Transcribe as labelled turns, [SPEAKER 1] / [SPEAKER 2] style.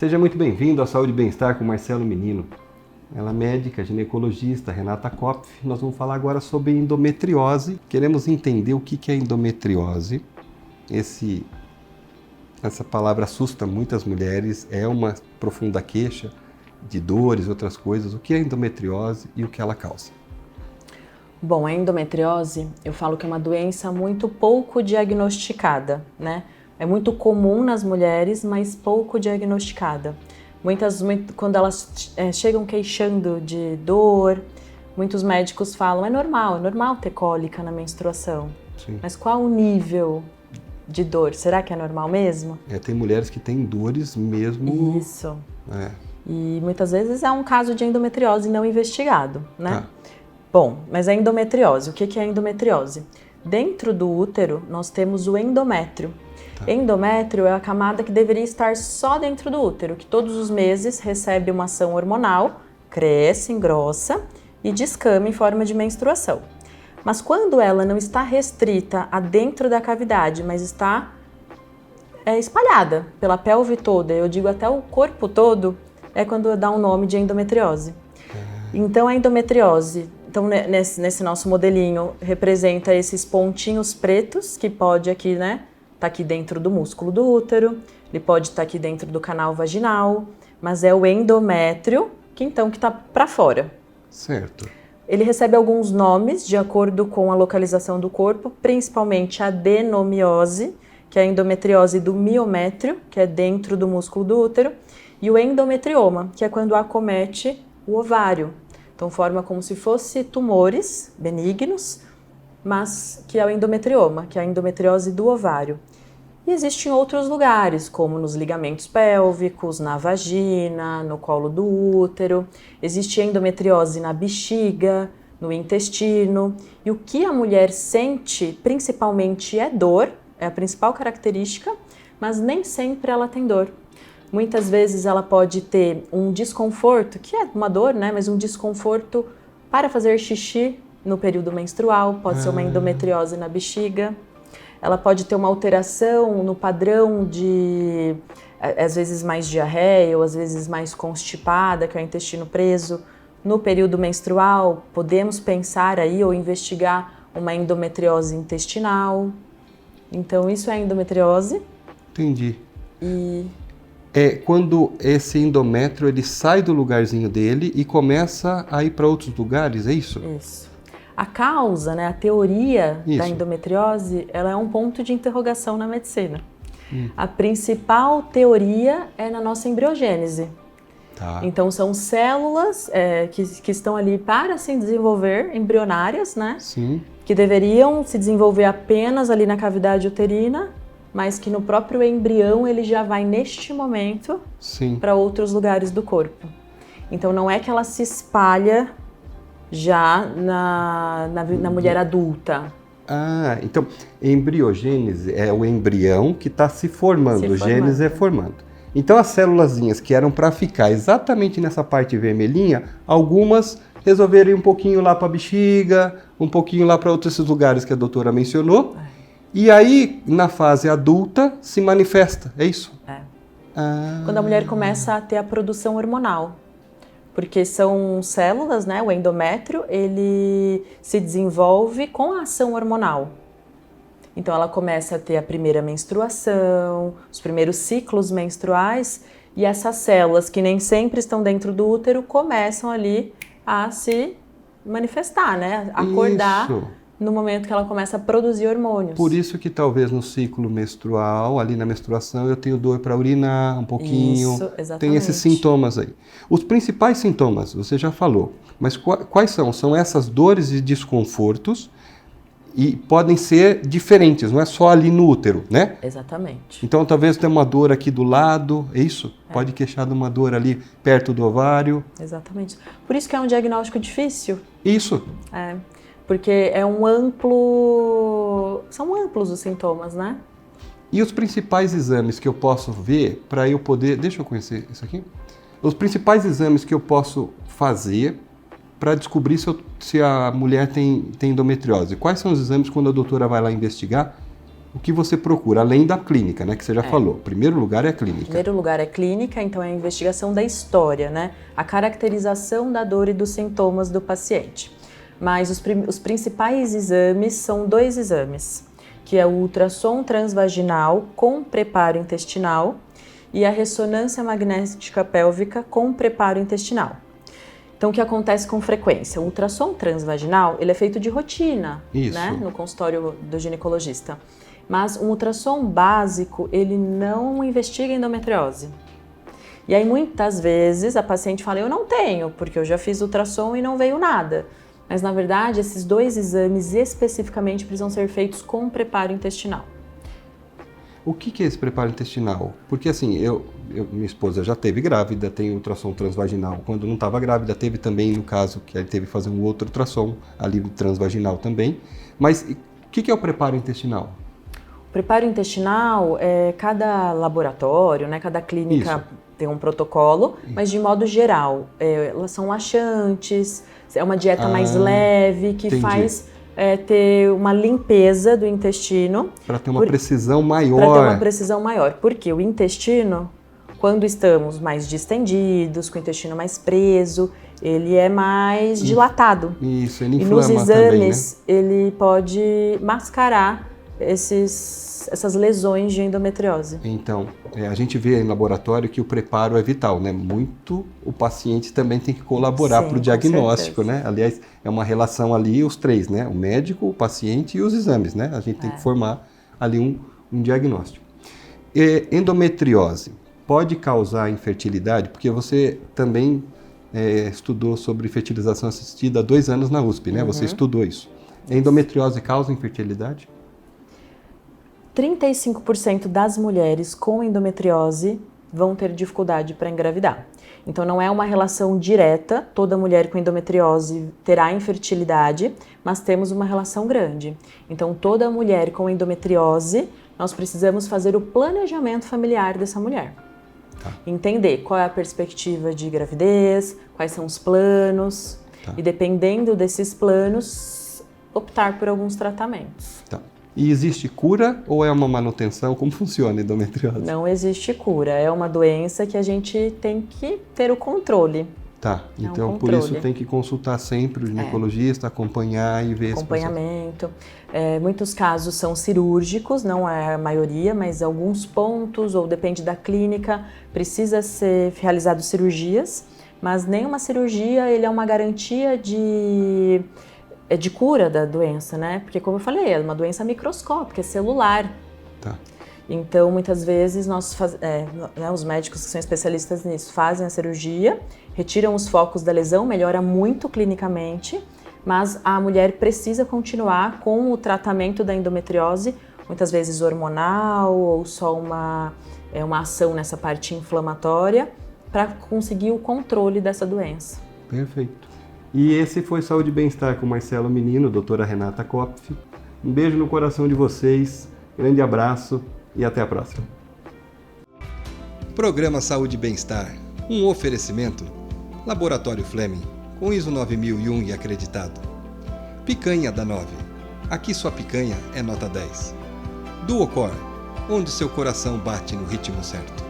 [SPEAKER 1] Seja muito bem-vindo à Saúde e Bem-Estar com Marcelo Menino. Ela é médica, ginecologista, Renata Kopf. Nós vamos falar agora sobre endometriose. Queremos entender o que é endometriose. Essa palavra assusta muitas mulheres, é uma profunda queixa de dores e outras coisas. O que é endometriose e o que ela causa?
[SPEAKER 2] Bom, a endometriose, eu falo que é uma doença muito pouco diagnosticada, né? É muito comum nas mulheres, mas pouco diagnosticada. Quando elas chegam queixando de dor, muitos médicos falam, é normal ter cólica na menstruação.
[SPEAKER 1] Sim.
[SPEAKER 2] Mas qual o nível de dor? Será que é normal mesmo?
[SPEAKER 1] Tem mulheres que têm dores mesmo...
[SPEAKER 2] Isso. E muitas vezes é um caso de endometriose não investigado, né? Bom, mas a endometriose, o que é a endometriose? Dentro do útero, nós temos o endométrio. Endométrio é a camada que deveria estar só dentro do útero, que todos os meses recebe uma ação hormonal, cresce, engrossa e descama em forma de menstruação. Mas quando ela não está restrita a dentro da cavidade, mas está espalhada pela pelve toda, eu digo até o corpo todo, é quando dá um nome de endometriose. Então a endometriose, nesse nosso modelinho, representa esses pontinhos pretos que pode aqui, né? Tá aqui dentro do músculo do útero, ele pode estar aqui dentro do canal vaginal, mas é o endométrio que está para fora.
[SPEAKER 1] Certo.
[SPEAKER 2] Ele recebe alguns nomes de acordo com a localização do corpo, principalmente a adenomiose, que é a endometriose do miométrio, que é dentro do músculo do útero, e o endometrioma, que é quando acomete o ovário. Então forma como se fosse tumores benignos, mas que é o endometrioma, que é a endometriose do ovário. E existe em outros lugares, como nos ligamentos pélvicos, na vagina, no colo do útero. Existe endometriose na bexiga, no intestino. E o que a mulher sente, principalmente, é dor, é a principal característica, mas nem sempre ela tem dor. Muitas vezes ela pode ter um desconforto, que é uma dor, né? Mas um desconforto para fazer xixi no período menstrual, pode ser uma endometriose na bexiga. Ela pode ter uma alteração no padrão de, às vezes mais diarreia ou às vezes mais constipada, que é o intestino preso. No período menstrual, podemos pensar aí ou investigar uma endometriose intestinal. Então, isso é endometriose.
[SPEAKER 1] Entendi. É quando esse endométrio ele sai do lugarzinho dele e começa a ir para outros lugares, é isso?
[SPEAKER 2] Isso. A causa, né, a teoria
[SPEAKER 1] Isso.
[SPEAKER 2] da endometriose, ela é um ponto de interrogação na medicina. A principal teoria é na nossa embriogênese. Então são células que estão ali para se desenvolver, embrionárias, né?
[SPEAKER 1] Sim.
[SPEAKER 2] Que deveriam se desenvolver apenas ali na cavidade uterina, mas que no próprio embrião ele já vai neste momento para outros lugares do corpo. Então não é que ela se espalha já na mulher adulta.
[SPEAKER 1] Então embriogênese é o embrião que está se formando, gênese é formando. Então as célulazinhas que eram para ficar exatamente nessa parte vermelhinha, algumas resolveram ir um pouquinho lá para a bexiga, um pouquinho lá para outros lugares que a doutora mencionou. E aí, na fase adulta, se manifesta, é isso?
[SPEAKER 2] Quando a mulher começa a ter a produção hormonal. Porque são células, né? O endométrio, ele se desenvolve com a ação hormonal. Então, ela começa a ter a primeira menstruação, os primeiros ciclos menstruais, e essas células, que nem sempre estão dentro do útero, começam ali a se manifestar, né? Acordar.
[SPEAKER 1] Isso.
[SPEAKER 2] No momento que ela começa a produzir hormônios.
[SPEAKER 1] Por isso que talvez no ciclo menstrual, ali na menstruação, eu tenho dor para urinar um pouquinho.
[SPEAKER 2] Isso, exatamente.
[SPEAKER 1] Tem esses sintomas aí. Os principais sintomas, você já falou, mas quais são? São essas dores e desconfortos e podem ser diferentes, não é só ali no útero, né?
[SPEAKER 2] Exatamente.
[SPEAKER 1] Então talvez tenha uma dor aqui do lado, é isso? Pode queixar de uma dor ali perto do ovário.
[SPEAKER 2] Exatamente. Por isso que é um diagnóstico difícil.
[SPEAKER 1] Isso.
[SPEAKER 2] Porque são amplos os sintomas, né?
[SPEAKER 1] E os principais exames que eu posso ver para eu poder... Deixa eu conhecer isso aqui. Os principais exames que eu posso fazer para descobrir se a mulher tem endometriose. Quais são os exames quando a doutora vai lá investigar o que você procura, além da clínica, né, que você já falou. O primeiro lugar é a clínica.
[SPEAKER 2] O primeiro lugar é clínica, então é a investigação da história, né? A caracterização da dor e dos sintomas do paciente. Mas os principais exames são 2 exames, que é o ultrassom transvaginal com preparo intestinal e a ressonância magnética pélvica com preparo intestinal. Então, o que acontece com frequência? O ultrassom transvaginal, ele é feito de rotina, né, no consultório do ginecologista. Mas um ultrassom básico, ele não investiga endometriose. E aí, muitas vezes, a paciente fala, eu não tenho, porque eu já fiz ultrassom e não veio nada. Mas, na verdade, esses 2 exames especificamente precisam ser feitos com preparo intestinal.
[SPEAKER 1] O que é esse preparo intestinal? Porque assim, minha esposa já teve grávida, tem ultrassom transvaginal. Quando não estava grávida, teve também, no caso, que ele teve que fazer um outro ultrassom ali transvaginal também. Mas o que é o preparo intestinal?
[SPEAKER 2] O preparo intestinal, cada laboratório, né, cada clínica tem um protocolo, mas de modo geral, elas são laxantes, é uma dieta mais leve, que faz ter uma limpeza do intestino.
[SPEAKER 1] Para ter uma precisão maior.
[SPEAKER 2] Para ter uma precisão maior, porque o intestino, quando estamos mais distendidos, com o intestino mais preso, ele é mais dilatado.
[SPEAKER 1] Isso, ele
[SPEAKER 2] E
[SPEAKER 1] inflama
[SPEAKER 2] nos exames,
[SPEAKER 1] também, né?
[SPEAKER 2] ele pode mascarar essas lesões de endometriose.
[SPEAKER 1] Então, a gente vê em laboratório que o preparo é vital, né? O paciente também tem que colaborar para o diagnóstico, né? Aliás, é uma relação ali, os 3, né? O médico, o paciente e os exames, né? A gente tem que formar ali um diagnóstico. Endometriose pode causar infertilidade? Porque você também estudou sobre fertilização assistida há 2 anos na USP, né? Você estudou isso. Endometriose causa infertilidade?
[SPEAKER 2] 35% das mulheres com endometriose vão ter dificuldade para engravidar. Então não é uma relação direta, toda mulher com endometriose terá infertilidade, mas temos uma relação grande. Então toda mulher com endometriose, nós precisamos fazer o planejamento familiar dessa mulher. Entender qual é a perspectiva de gravidez, quais são os planos, e dependendo desses planos, optar por alguns tratamentos.
[SPEAKER 1] E existe cura ou é uma manutenção? Como funciona a endometriose?
[SPEAKER 2] Não existe cura, é uma doença que a gente tem que ter o controle.
[SPEAKER 1] Então por isso tem que consultar sempre o ginecologista, acompanhar e ver
[SPEAKER 2] acompanhamento. Muitos casos são cirúrgicos, não é a maioria, mas alguns pontos, ou depende da clínica, precisa ser realizado cirurgias, mas nenhuma cirurgia ele é uma garantia de cura da doença, né? Porque, como eu falei, é uma doença microscópica, é celular. Então, muitas vezes, os médicos que são especialistas nisso fazem a cirurgia, retiram os focos da lesão, melhora muito clinicamente, mas a mulher precisa continuar com o tratamento da endometriose, muitas vezes hormonal ou só uma ação nessa parte inflamatória, para conseguir o controle dessa doença.
[SPEAKER 1] Perfeito. E esse foi Saúde e Bem-Estar com Marcelo Menino, doutora Renata Kopf. Um beijo no coração de vocês, grande abraço e até a próxima. Programa Saúde e Bem-Estar, um oferecimento Laboratório Fleming, com ISO 9001 e acreditado. Picanha da 9, aqui sua picanha é nota 10. Duocor, onde seu coração bate no ritmo certo.